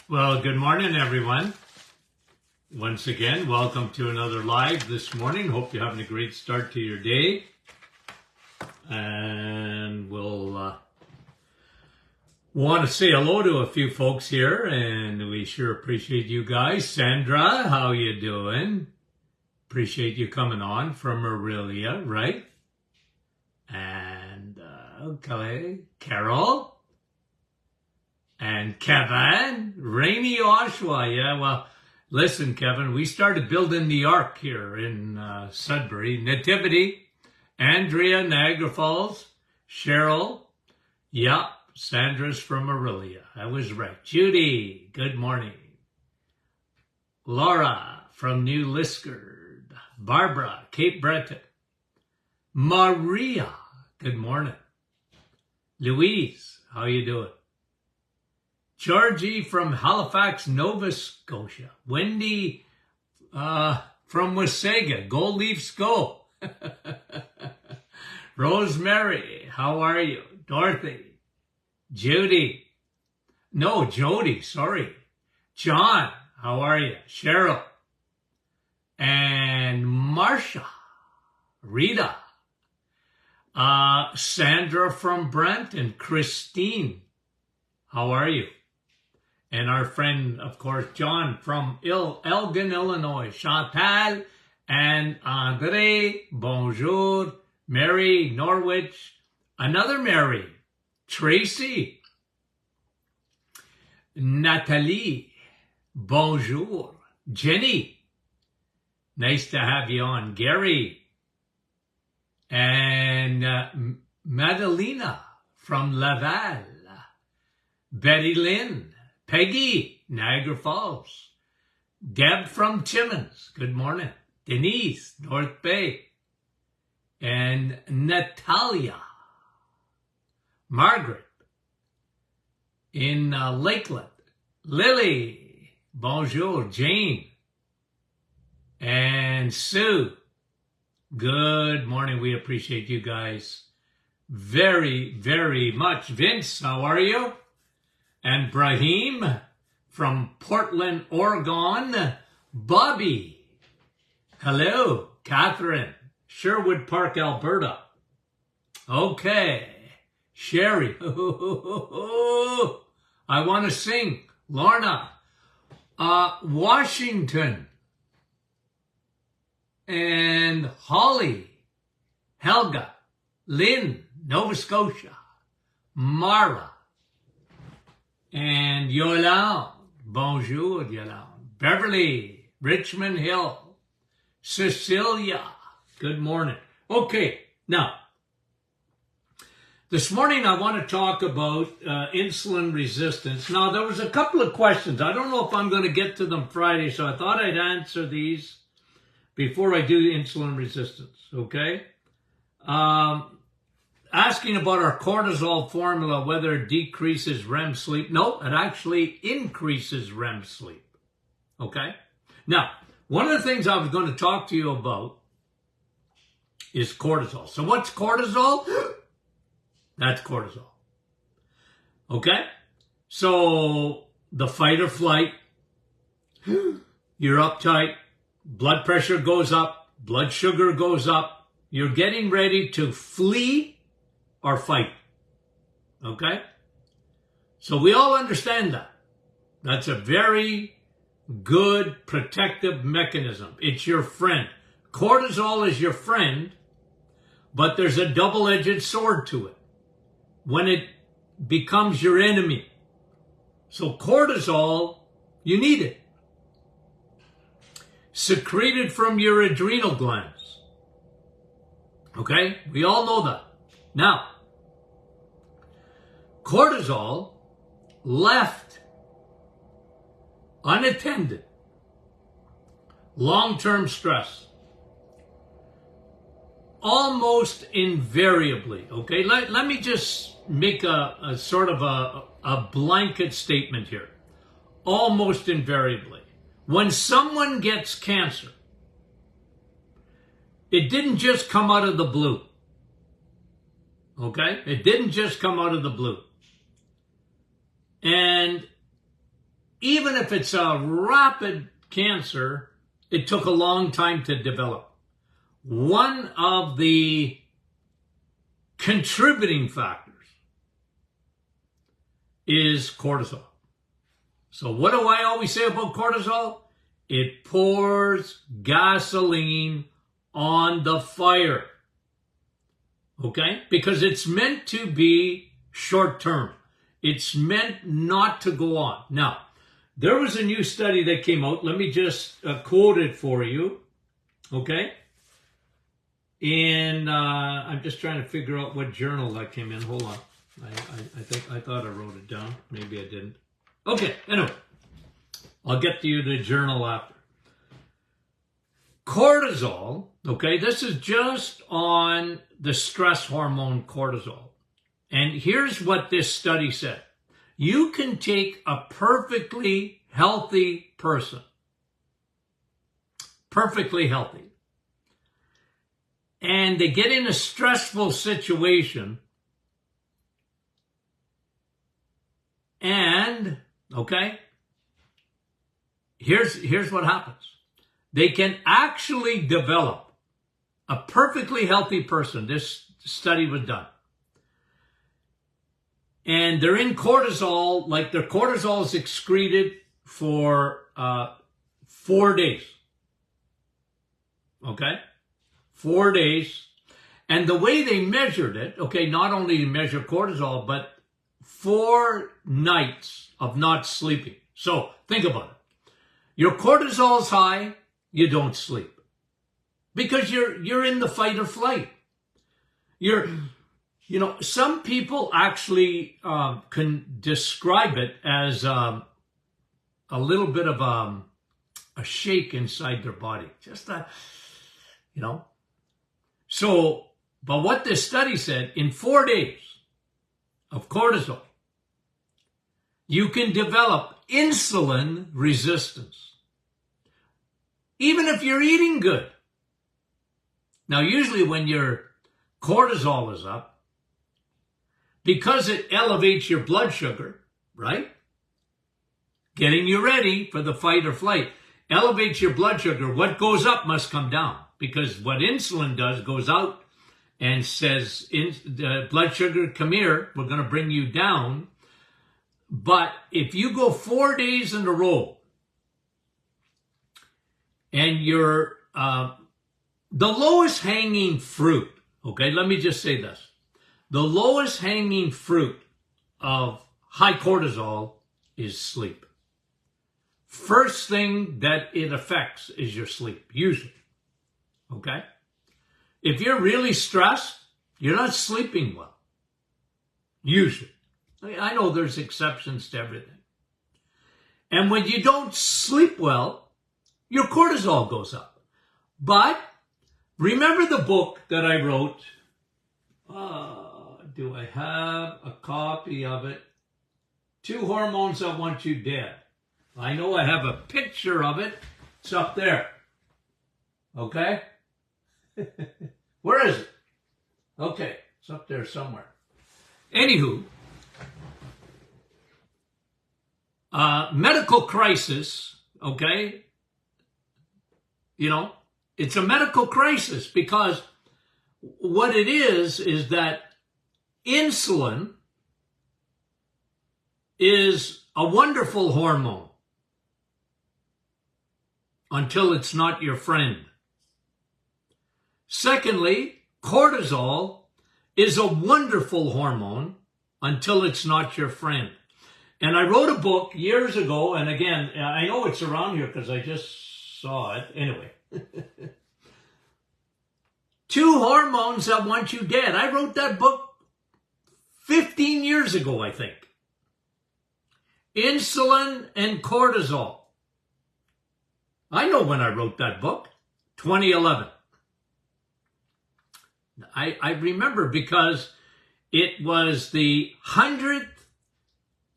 Well, good morning, everyone. Once again, welcome to another live this morning. Hope you're having a great start to your day. And we'll want to say hello to a few folks here, and we sure appreciate you guys. Sandra, how you doing? Appreciate you coming on from Aurelia, right? And okay, Carol. And Kevin, Rainy Oshawa, yeah, well, listen, Kevin, we started building the ark here in Sudbury. Nativity, Andrea, Niagara Falls, Cheryl, yeah, Sandra's from Aurelia. I was right. Judy, good morning. Laura from New Liskeard. Barbara, Cape Breton. Maria, good morning. Louise, how you doing? Georgie from Halifax, Nova Scotia. Wendy from Wasaga. Gold Leafs go. Rosemary, how are you? Dorothy. Judy. No, Jody, sorry. John, how are you? Cheryl. And Marcia. Rita. Sandra from Brampton. Christine, how are you? And our friend, of course, John from Elgin, Illinois. Chantal and Andre, bonjour. Mary, Norwich. Another Mary. Tracy. Natalie, bonjour. Jenny, nice to have you on. Gary. And Madalena from Laval. Betty Lynn. Peggy, Niagara Falls. Deb from Timmins, good morning. Denise, North Bay. And Natalia. Margaret in Lakeland. Lily, bonjour. Jane. And Sue, good morning. We appreciate you guys very, very much. Vince, how are you? And Brahim from Portland, Oregon. Bobby. Hello. Catherine. Sherwood Park, Alberta. Okay. Sherry. I want to sing. Lorna. Washington. And Holly. Helga. Lynn, Nova Scotia. Mara. And Yolande, bonjour, Yolande. Beverly, Richmond Hill. Cecilia, good morning. Okay, now, this morning I want to talk about insulin resistance. Now, there was a couple of questions. I don't know if I'm going to get to them Friday, so I thought I'd answer these before I do insulin resistance, okay? Asking about our cortisol formula, whether it decreases REM sleep. No, it actually increases REM sleep. Okay? Now, one of the things I was going to talk to you about is cortisol. So what's cortisol? That's cortisol. Okay? So the fight or flight, you're uptight, blood pressure goes up, blood sugar goes up, you're getting ready to flee or fight. Okay? So we all understand that. That's a very good protective mechanism. It's your friend. Cortisol is your friend, but there's a double-edged sword to it when it becomes your enemy. So cortisol, you need it. Secreted from your adrenal glands. Okay? We all know that. Now, cortisol left unattended, long-term stress, almost invariably, okay? Let me just make a sort of a blanket statement here. Almost invariably. When someone gets cancer, it didn't just come out of the blue. Okay? It didn't just come out of the blue. And even if it's a rapid cancer, it took a long time to develop. One of the contributing factors is cortisol. So what do I always say about cortisol? It pours gasoline on the fire. Okay? Because it's meant to be short term. It's meant not to go on. Now, there was a new study that came out. Let me just quote it for you. Okay? And I'm just trying to figure out what journal that came in. Hold on. I thought I wrote it down. Maybe I didn't. Okay, anyway. I'll get to you the journal after. Cortisol, okay, this is just on the stress hormone cortisol. And here's what this study said. You can take a perfectly healthy person, perfectly healthy, and they get in a stressful situation, and, okay, here's what happens. They can actually develop a perfectly healthy person. This study was done. And they're in cortisol, like their cortisol is excreted for 4 days. Okay? 4 days. And the way they measured it, okay, not only to measure cortisol, but 4 nights of not sleeping. So think about it. Your cortisol's high, you don't sleep. Because you're in the fight or flight. Some people actually can describe it as a little bit of a shake inside their body. Just that, So, but what this study said, in 4 days of cortisol, you can develop insulin resistance. Even if you're eating good. Now, usually when your cortisol is up, because it elevates your blood sugar, right? Getting you ready for the fight or flight. Elevates your blood sugar. What goes up must come down. Because what insulin does goes out and says, blood sugar, come here, we're going to bring you down. But if you go 4 days in a row and you're the lowest hanging fruit, okay, let me just say this. The lowest hanging fruit of high cortisol is sleep. First thing that it affects is your sleep, usually. Okay? If you're really stressed, you're not sleeping well. Usually. I know there's exceptions to everything. And when you don't sleep well, your cortisol goes up. But remember the book that I wrote? Do I have a copy of it? 2 Hormones That Want You Dead. I know I have a picture of it. It's up there. Okay? Where is it? Okay, it's up there somewhere. Anywho, medical crisis, okay? It's a medical crisis because what it is that insulin is a wonderful hormone until it's not your friend. Secondly, cortisol is a wonderful hormone until it's not your friend. And I wrote a book years ago, and again, I know it's around here because I just saw it. Anyway. 2 Hormones That Want You Dead. I wrote that book 15 years ago, I think. Insulin and cortisol. I know when I wrote that book, 2011. I remember because it was the 100th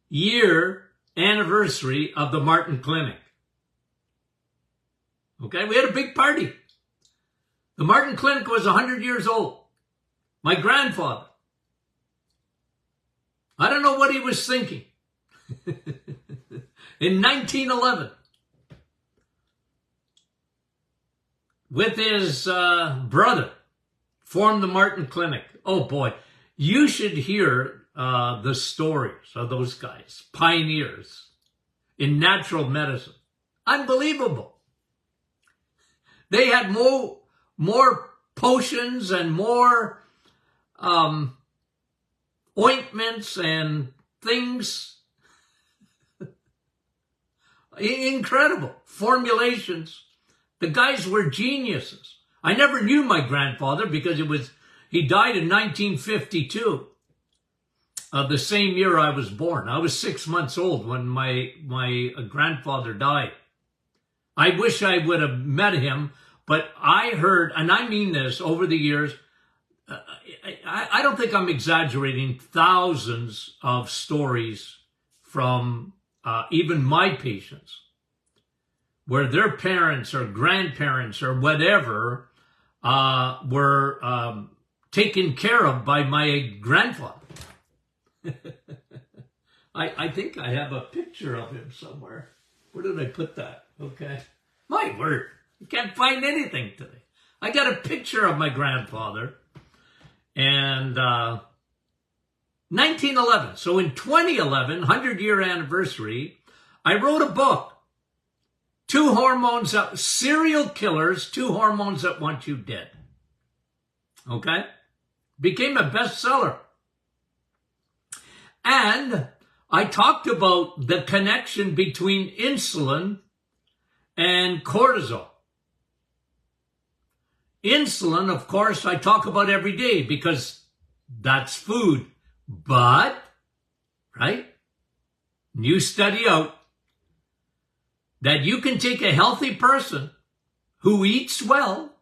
year anniversary of the Martin Clinic. Okay, we had a big party. The Martin Clinic was 100 years old. My grandfather. I don't know what he was thinking. in 1911 with his brother, formed the Martin Clinic. Oh boy, you should hear the stories of those guys, pioneers in natural medicine. Unbelievable. They had more potions and more ointments and things. Incredible formulations. The guys were geniuses. I never knew my grandfather because he died in 1952, the same year I was born. I was 6 months old when my grandfather died. I wish I would have met him, but I heard, and I mean this, over the years, I don't think I'm exaggerating, thousands of stories from even my patients, where their parents or grandparents or whatever were taken care of by my grandfather. I think I have a picture of him somewhere. Where did I put that? Okay. My word. You can't find anything today. I got a picture of my grandfather. And 1911. So in 2011, 100-year anniversary, I wrote a book. Serial killers, 2 hormones that want you dead. Okay? Became a bestseller. And I talked about the connection between insulin and cortisol. Insulin, of course, I talk about every day because that's food. But, right? New study out that you can take a healthy person who eats well,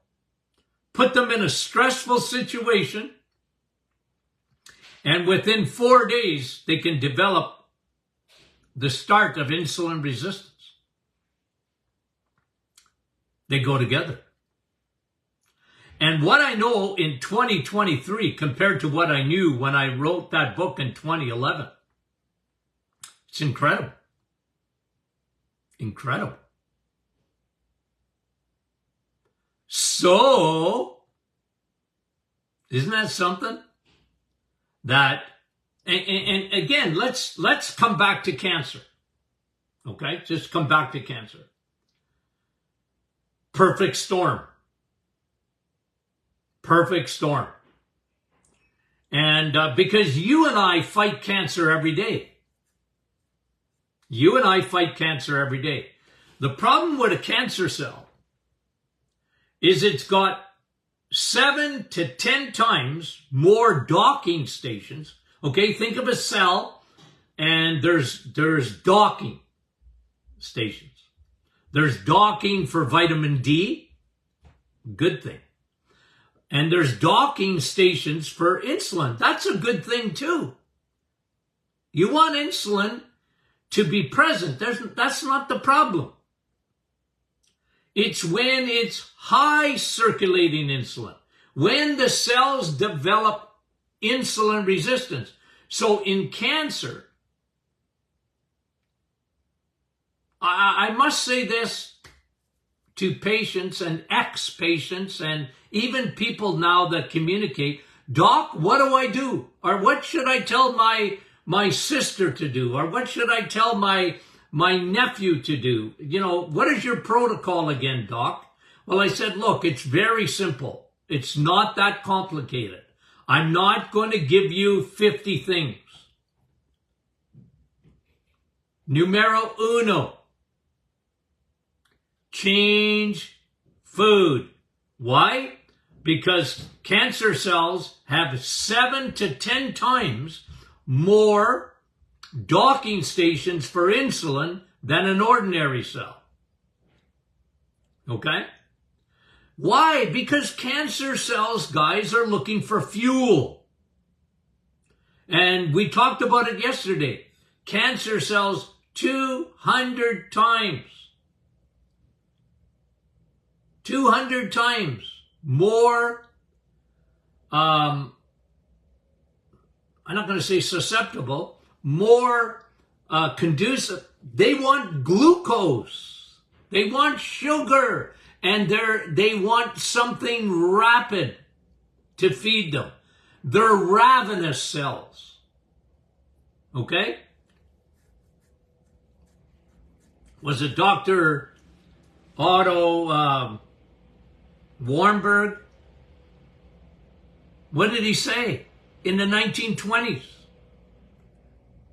put them in a stressful situation, and within 4 days, they can develop the start of insulin resistance. They go together. And what I know in 2023 compared to what I knew when I wrote that book in 2011, it's incredible. Incredible. So, isn't that something? That, and again, let's come back to cancer. Okay? Just come back to cancer. Perfect storm. Perfect storm. And because you and I fight cancer every day. You and I fight cancer every day. The problem with a cancer cell is it's got 7 to 10 times more docking stations. Okay, think of a cell and there's docking stations. There's docking for vitamin D, good thing. And there's docking stations for insulin. That's a good thing too. You want insulin to be present. That's not the problem. It's when it's high circulating insulin, when the cells develop insulin resistance. So in cancer, I must say this to patients and ex-patients and even people now that communicate, Doc, what do I do? Or what should I tell my sister to do? Or what should I tell my nephew to do? You know, what is your protocol again, Doc? Well, I said, look, it's very simple. It's not that complicated. I'm not going to give you 50 things. Numero uno. Change food. Why? Because cancer cells have 7 to 10 times more docking stations for insulin than an ordinary cell. Okay? Why? Because cancer cells, guys, are looking for fuel. And we talked about it yesterday. Cancer cells 200 times. 200 times more, I'm not going to say susceptible, more conducive They want glucose. They want sugar. And they want something rapid to feed them. They're ravenous cells. Okay? Was it Dr. Otto Warburg? What did he say in the 1920s?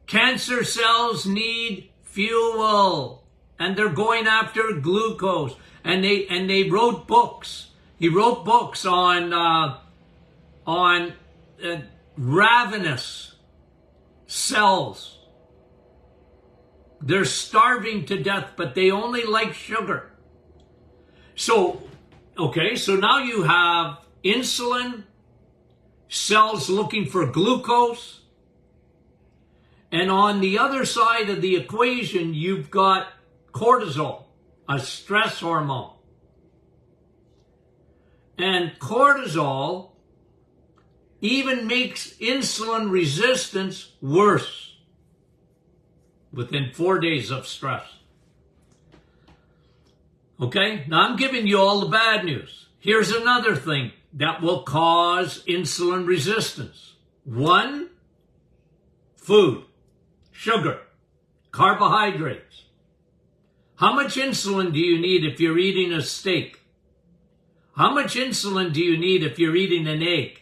Cancer cells need fuel, and they're going after glucose. And they wrote books. He wrote books on ravenous cells. They're starving to death, but they only like sugar. So, okay, so now you have insulin, cells looking for glucose, and on the other side of the equation, you've got cortisol, a stress hormone. And cortisol even makes insulin resistance worse within 4 days of stress. Okay, now I'm giving you all the bad news. Here's another thing that will cause insulin resistance. 1, food, sugar, carbohydrates. How much insulin do you need if you're eating a steak? How much insulin do you need if you're eating an egg?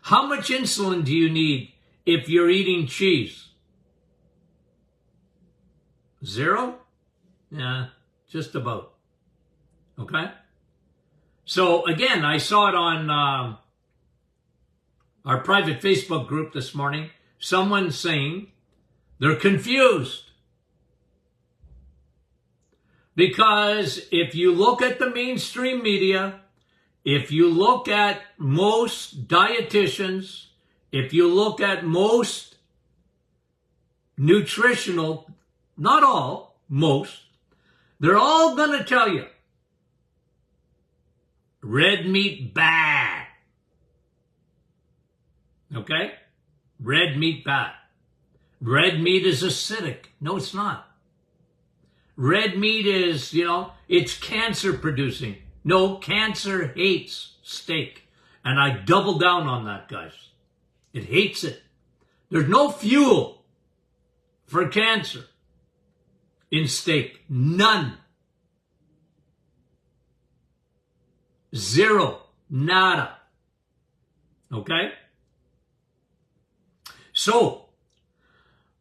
How much insulin do you need if you're eating cheese? 0? Yeah, just about. Okay? So again, I saw it on our private Facebook group this morning. Someone saying they're confused. Because if you look at the mainstream media, if you look at most dietitians, if you look at most nutritional, not all, most, they're all going to tell you, red meat bad. Okay? Red meat bad. Red meat is acidic. No, it's not. Red meat is, it's cancer producing. No, cancer hates steak. And I double down on that, guys. It hates it. There's no fuel for cancer in steak. None. 0. Nada. Okay? So,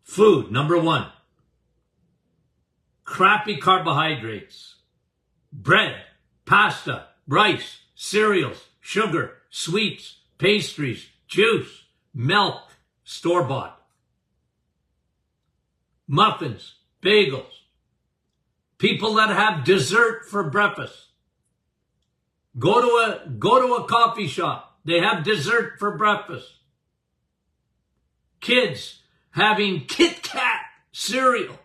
food, number 1. Crappy carbohydrates. Bread, pasta, rice, cereals, sugar, sweets, pastries, juice, milk, store-bought. Muffins, bagels. People that have dessert for breakfast. Go to a coffee shop. They have dessert for breakfast. Kids having Kit Kat cereal.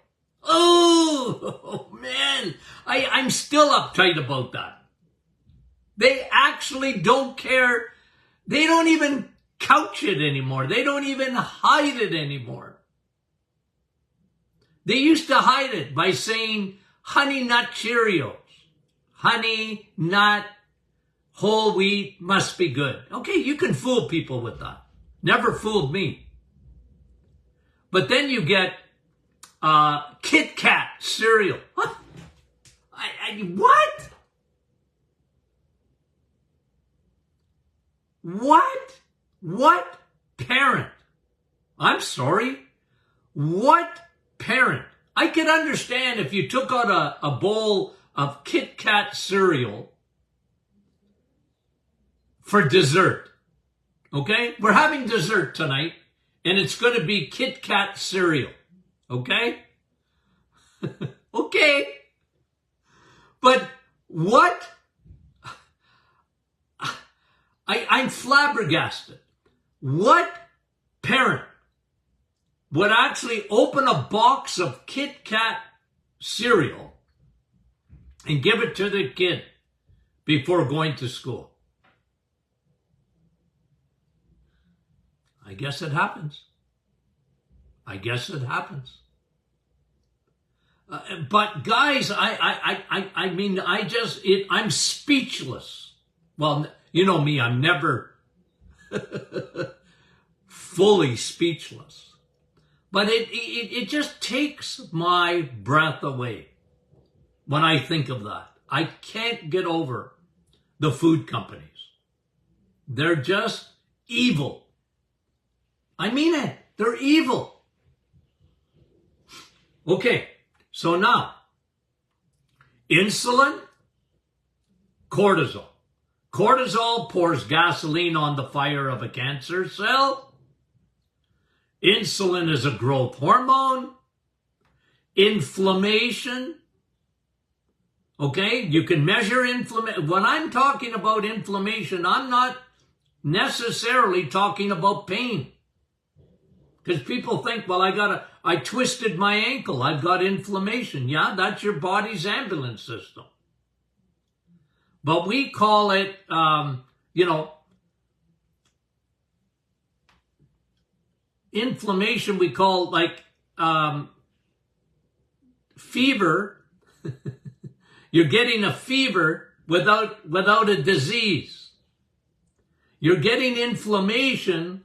Oh, man, I'm still uptight about that. They actually don't care. They don't even couch it anymore. They don't even hide it anymore. They used to hide it by saying Honey Nut Cheerios. Honey Nut whole wheat must be good. Okay, you can fool people with that. Never fooled me. But then you get Kit Kat cereal. What? What? What? What parent? I'm sorry. What parent? I could understand if you took out a bowl of Kit Kat cereal for dessert. Okay? We're having dessert tonight, and it's going to be Kit Kat cereal. Okay? Okay. But what? I'm flabbergasted. What parent would actually open a box of Kit Kat cereal and give it to their kid before going to school? I guess it happens. I guess it happens. But guys, I mean, I'm speechless. Well, you know me, I'm never fully speechless. But it just takes my breath away when I think of that. I can't get over the food companies. They're just evil. I mean it. They're evil. Okay, so now, insulin, cortisol. Cortisol pours gasoline on the fire of a cancer cell. Insulin is a growth hormone. Inflammation. Okay, you can measure inflammation. When I'm talking about inflammation, I'm not necessarily talking about pain. Because people think, well, I twisted my ankle, I've got inflammation. Yeah, that's your body's ambulance system. But we call it, inflammation, we call like fever. You're getting a fever without a disease. You're getting inflammation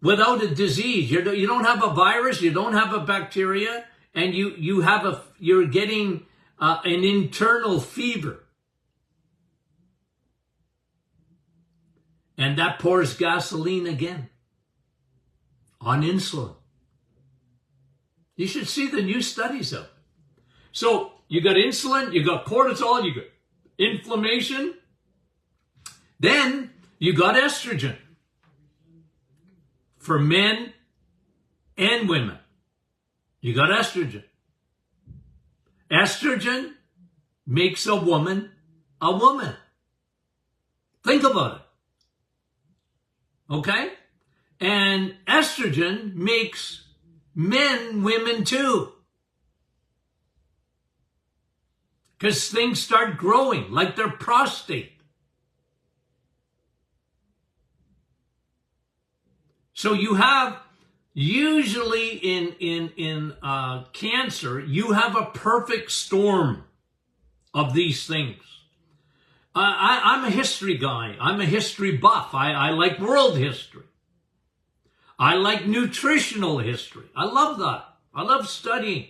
without a disease. You don't have a virus, you don't have a bacteria, and you're getting an internal fever. And that pours gasoline again on insulin. You should see the new studies of it. So you got insulin, you got cortisol, you got inflammation. Then you got estrogen for men and women. You got estrogen. Estrogen makes a woman a woman. Think about it. Okay? And estrogen makes men women too. Because things start growing, like their prostate. So you have, usually in cancer, you have a perfect storm of these things. I'm a history guy. I'm a history buff. I like world history. I like nutritional history. I love that. I love studying,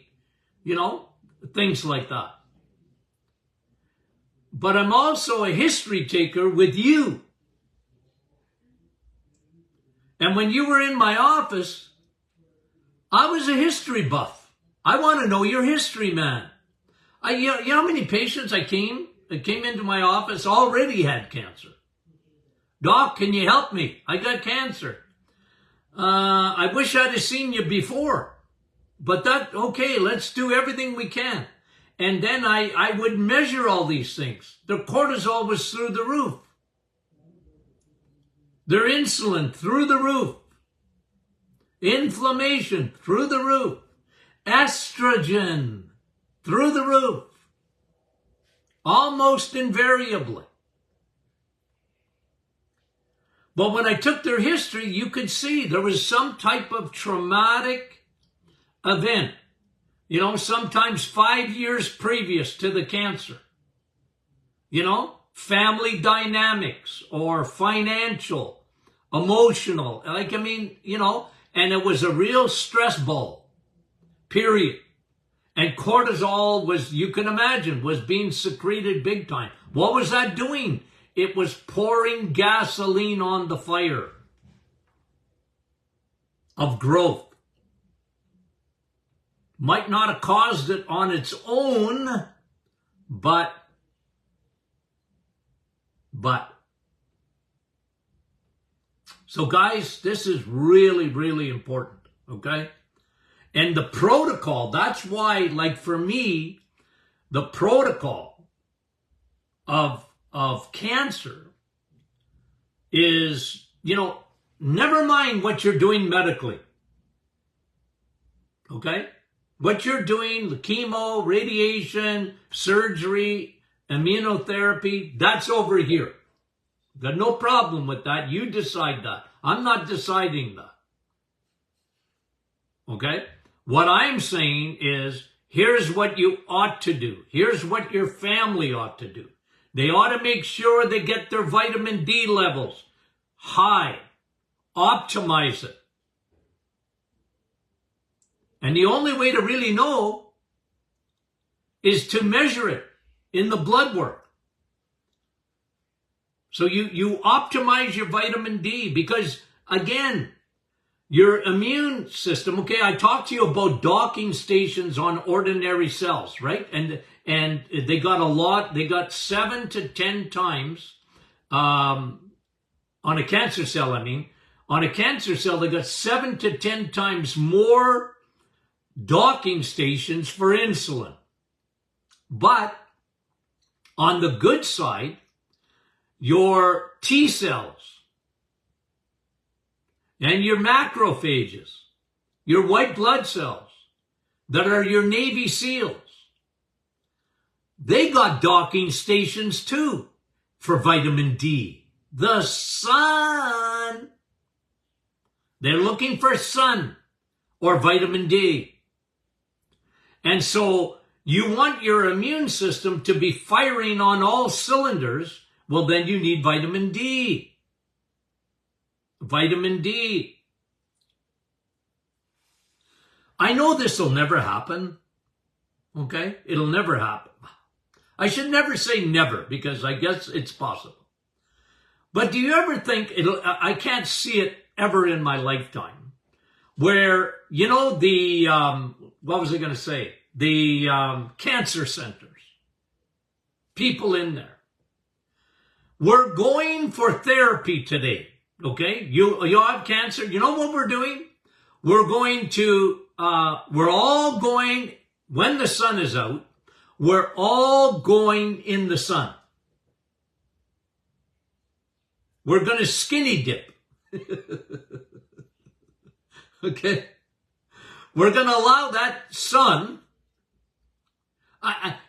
things like that. But I'm also a history taker with you. And when you were in my office, I was a history buff. I want to know your history, man. You know how many patients that came into my office already had cancer? Doc, can you help me? I got cancer. I wish I'd have seen you before. But okay, let's do everything we can. And then I would measure all these things. Their cortisol was through the roof. Their insulin through the roof. Inflammation through the roof. Estrogen through the roof. Almost invariably. But when I took their history, you could see there was some type of traumatic event. Sometimes 5 years previous to the cancer. Family dynamics or financial, emotional. And it was a real stress ball, period. And cortisol was, you can imagine, was being secreted big time. What was that doing? It was pouring gasoline on the fire of growth. Might not have caused it on its own, but. So guys, this is really, really important, okay? And the protocol, that's why, like for me, the protocol of cancer is, never mind what you're doing medically, okay? What you're doing, the chemo, radiation, surgery, immunotherapy, that's over here. Got no problem with that. You decide that. I'm not deciding that. Okay? What I'm saying is Here's what you ought to do. Here's what your family ought to do. They ought to make sure they get their vitamin D levels high. Optimize it. And the only way to really know is to measure it in the blood work. So you optimize your vitamin D because, again, your immune system, okay, I talked to you about docking stations on ordinary cells, right? And they got 7 to 10 times, on a cancer cell, on a cancer cell, they got 7 to 10 times more docking stations for insulin. But on the good side, your T cells and your macrophages, your white blood cells that are your Navy SEALs, they got docking stations too for vitamin D. The sun. They're looking for sun or vitamin D. And so you want your immune system to be firing on all cylinders. Well, then you need vitamin D. Vitamin D. I know this will never happen. Okay? It'll never happen. I should never say never because I guess it's possible. But do you ever think I can't see it ever in my lifetime where, you know, what was I going to say? The cancer centers, people in there. We're going for therapy today, okay? You have cancer. You know what we're doing? We're all going, when the sun is out, we're all going in the sun. We're going to skinny dip. Okay? We're going to allow that sun.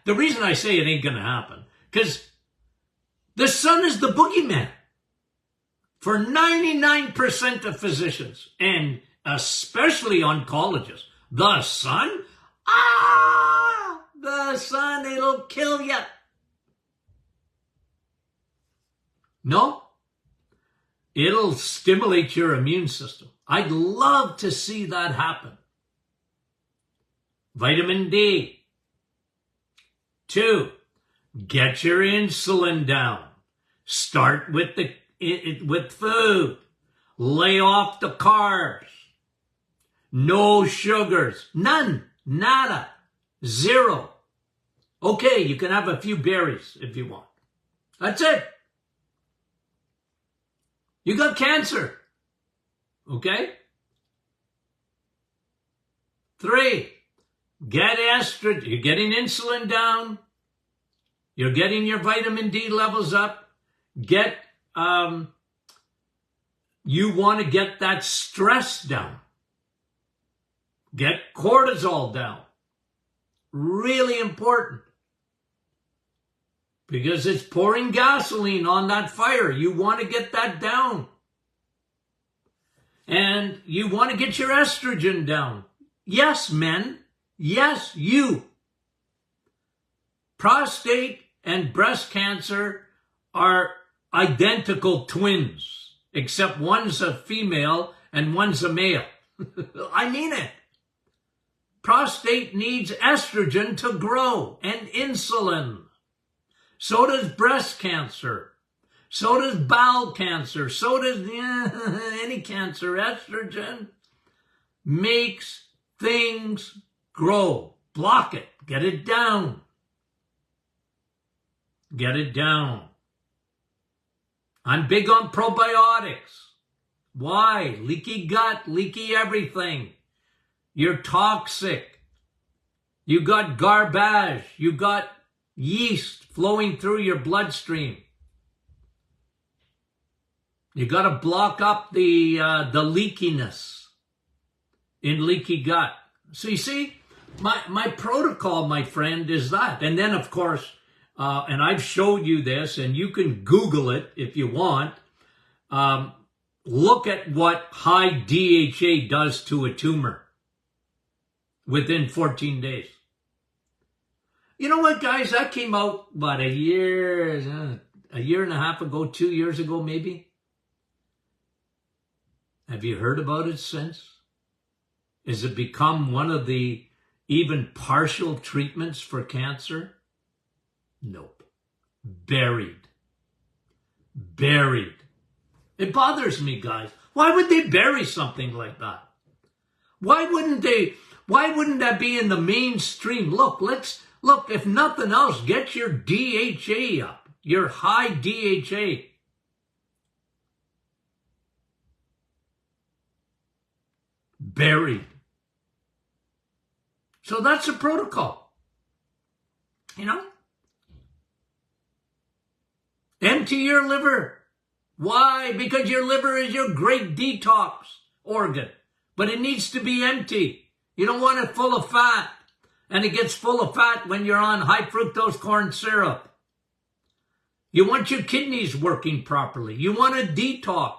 The reason I say it ain't going to happen, because the sun is the boogeyman for 99% of physicians, and especially oncologists. The sun? The sun, it'll kill you. No, it'll stimulate your immune system. I'd love to see that happen. Vitamin D. 2, get your insulin down. Start with food. Lay off the carbs. No sugars. None. Nada. 0. Okay, you can have a few berries if you want. That's it. You got cancer. Okay? 3, get estrogen. You're getting insulin down. You're getting your vitamin D levels up. You want to get that stress down. Get cortisol down. Really important. Because it's pouring gasoline on that fire. You want to get that down. And you want to get your estrogen down. Yes, men. Yes, you. Prostate and breast cancer are identical twins, except one's a female and one's a male. I mean it. Prostate needs estrogen to grow and insulin. So does breast cancer. So does bowel cancer. So does any cancer. Estrogen makes things grow. Block it. Get it down. Get it down. I'm big on probiotics. Why? Leaky gut, leaky everything. You're toxic. You got garbage. You got yeast flowing through your bloodstream. You got to block up the leakiness in leaky gut. So you see, my protocol, my friend, is that. And then, of course, and I've showed you this, and you can Google it if you want. Look at what high DHA does to a tumor within 14 days. You know what, guys? That came out, a year and a half ago, 2 years ago, maybe. Have you heard about it since? Has it become one of the even partial treatments for cancer? Nope. Buried. It bothers me, guys. Why would they bury something like that? Why wouldn't that be in the mainstream? Look, if nothing else, get your DHA up, your high DHA. Buried. So that's a protocol. You know? Empty your liver. Why? Because your liver is your great detox organ. But it needs to be empty. You don't want it full of fat. And it gets full of fat when you're on high fructose corn syrup. You want your kidneys working properly. You want a detox.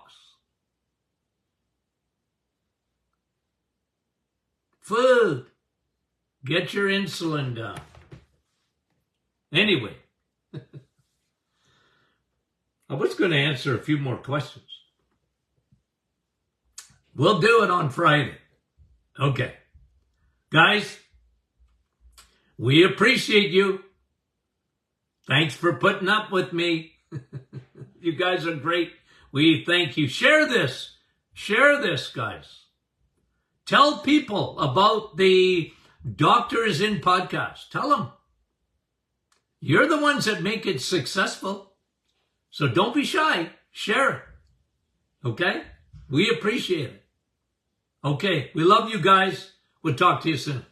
Food. Get your insulin down. Anyway. I was going to answer a few more questions. We'll do it on Friday. Okay. Guys, we appreciate you. Thanks for putting up with me. You guys are great. We thank you. Share this. Share this, guys. Tell people about the Doctors In podcast. Tell them. You're the ones that make it successful. So don't be shy. Share it. Okay? We appreciate it. Okay. We love you guys. We'll talk to you soon.